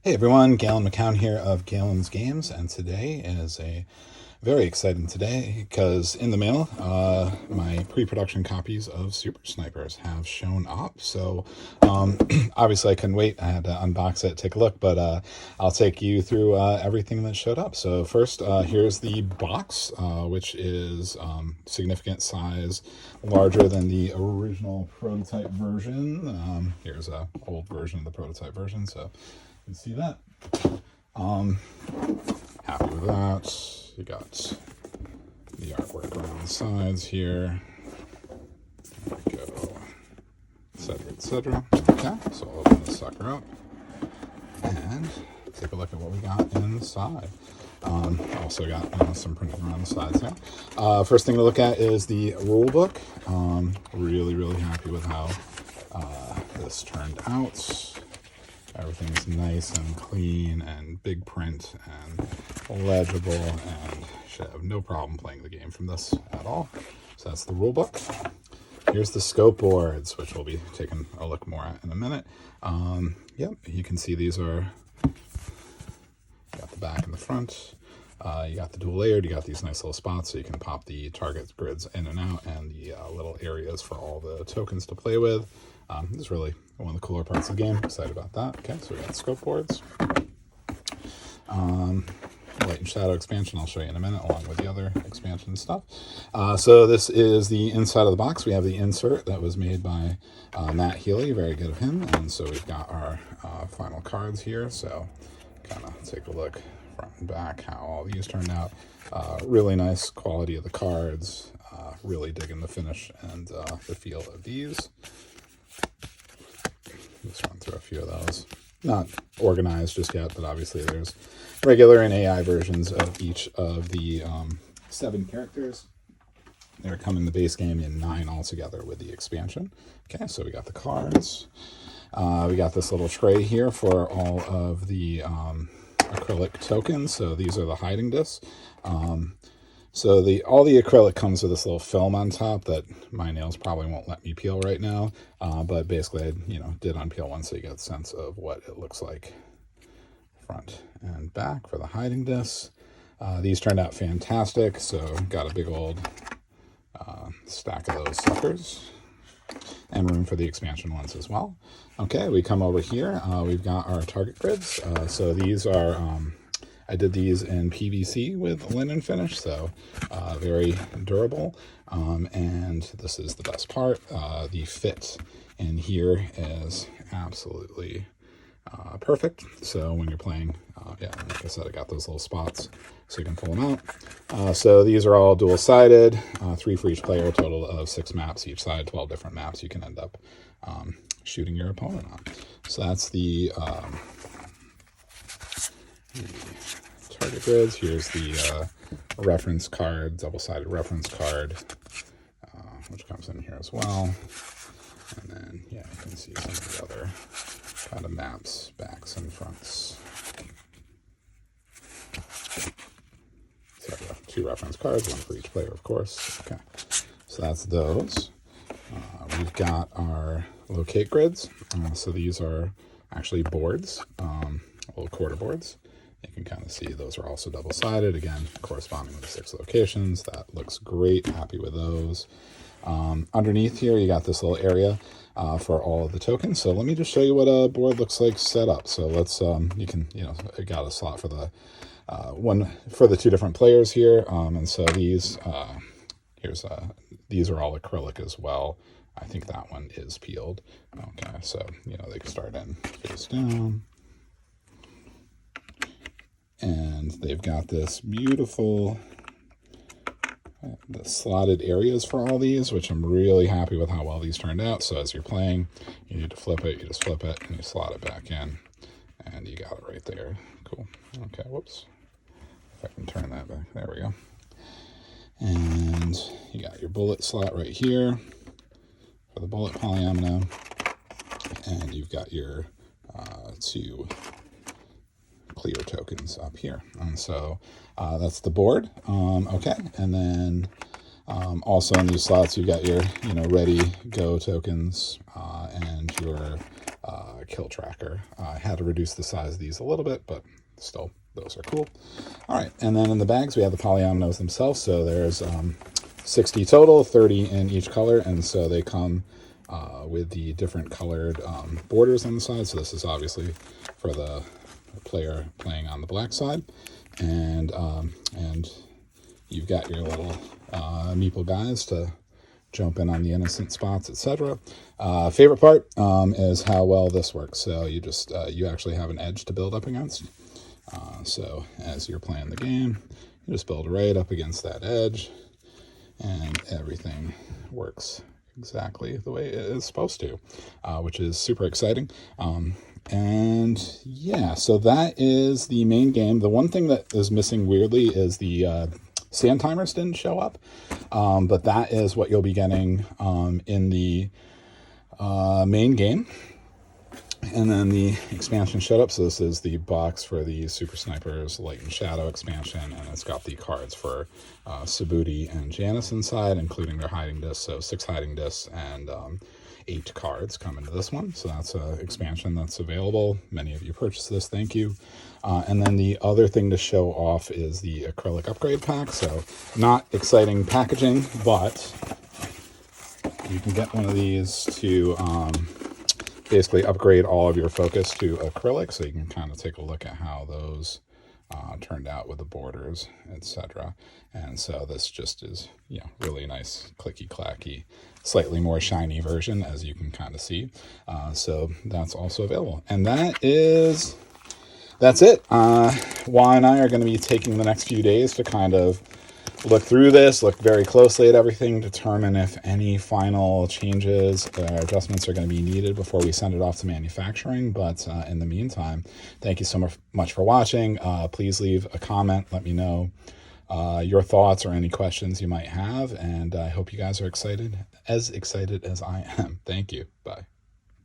Hey everyone, Galen McCown here of Galen's Games, and today is a very exciting day because in the mail, my pre-production copies of Super Snipers have shown up. So obviously I couldn't wait. I had to unbox it, take a look, but I'll take you through everything that showed up. So first, here's the box, which is significant size, larger than the original prototype version. Here's a old version of the prototype version, so you can see that. Happy with that. You got the artwork around the sides here. There we go. Etc. Etc. Okay, so I'll open this sucker up and take a look at what we got inside. Also got some printing around the sides here. First thing to look at is the rule book. Really happy with how this turned out. Everything's nice and clean and big print and legible, and you should have no problem playing the game from this at all. So that's the rule book. Here's the scope boards, which we'll be taking a look more at in a minute. Yep, you can see these are, you got the back and the front. You got the dual layered, you got these nice little spots so you can pop the target grids in and out, and the little areas for all the tokens to play with. This is really one of the cooler parts of the game. Excited about that. Okay, so we got scope boards. Light and Shadow expansion I'll show you in a minute, along with the other expansion stuff. So this is the inside of the box. We have the insert that was made by Matt Healy, very good of him. And so we've got our final cards here. So kind of take a look front and back how all these turned out. Really nice quality of the cards. Really digging the finish and the feel of these. Let's run through a few of those. Not organized just yet, but obviously there's regular and AI versions of each of the 7 characters. They're come in the base game in 9 altogether with the expansion. Okay, so we got the cards. We got this little tray here for all of the acrylic tokens. So these are the hiding discs. So all the acrylic comes with this little film on top that my nails probably won't let me peel right now. But basically, I did unpeel one so you get a sense of what it looks like front and back for the hiding discs. These turned out fantastic, so got a big old stack of those suckers. And room for the expansion ones as well. Okay, we come over here. We've got our target grids. So these are... I did these in PVC with linen finish, so very durable. And this is the best part. The fit in here is absolutely perfect. So when you're playing, like I said, I got those little spots so you can pull them out. So these are all dual-sided, 3 for each player, a total of 6 maps each side, 12 different maps you can end up shooting your opponent on. So that's the target grids. Here's the reference card, double-sided reference card, which comes in here as well. And then, you can see some of the other kind of maps, backs and fronts. So 2 reference cards, 1 for each player, of course. Okay, so that's those. We've got our locate grids. So these are actually boards, little quarter boards. You can kind of see those are also double-sided, again, corresponding with the 6 locations. That looks great. Happy with those. Underneath here, you got this little area for all of the tokens. So let me just show you what a board looks like set up. So let's, you can, it got a slot for the one for the 2 different players here. And so these, these are all acrylic as well. I think that one is peeled. Okay, so, they can start in face down. And they've got this beautiful the slotted areas for all these, which I'm really happy with how well these turned out. So as you're playing, you need to flip it, you just flip it, and you slot it back in, and you got it right there. Cool. Okay, whoops. If I can turn that back. There we go. And you got your bullet slot right here for the bullet polyomino, and you've got your 2 clear tokens up here. And so that's the board. Okay, and then also in these slots you've got your ready go tokens and your kill tracker. I had to reduce the size of these a little bit, but still, those are cool. All right, and then in the bags, we have the polyominoes themselves. So there's 60 total, 30 in each color, and so they come with the different colored borders on the side. So this is obviously for the player playing on the black side, and you've got your little meeple guys to jump in on the innocent spots, etc. Favorite part is how well this works. So you actually have an edge to build up against. So as you're playing the game, you just build right up against that edge, and everything works exactly the way it is supposed to, which is super exciting. And yeah, so that is the main game. The one thing that is missing weirdly is the sand timers didn't show up, but that is what you'll be getting in the main game. And then the expansion showed up. So this is the box for the Super Snipers Light and Shadow expansion, and it's got the cards for Subudi and Janice inside, including their hiding discs. So 6 hiding discs and 8 cards come into this one. So that's an expansion that's available. Many of you purchased this, thank you. And then the other thing to show off is the acrylic upgrade pack. So not exciting packaging, but you can get one of these to basically upgrade all of your focus to acrylic, so you can kind of take a look at how those turned out with the borders, etc. And so this just is, really nice, clicky clacky, slightly more shiny version, as you can kind of see. So that's also available, and that's it. Juan and I are going to be taking the next few days to kind of look through this, look very closely at everything, determine if any final changes or adjustments are going to be needed before we send it off to manufacturing. But in the meantime, thank you so much for watching. Please leave a comment. Let me know your thoughts or any questions you might have. And I hope you guys are as excited as I am. Thank you. Bye.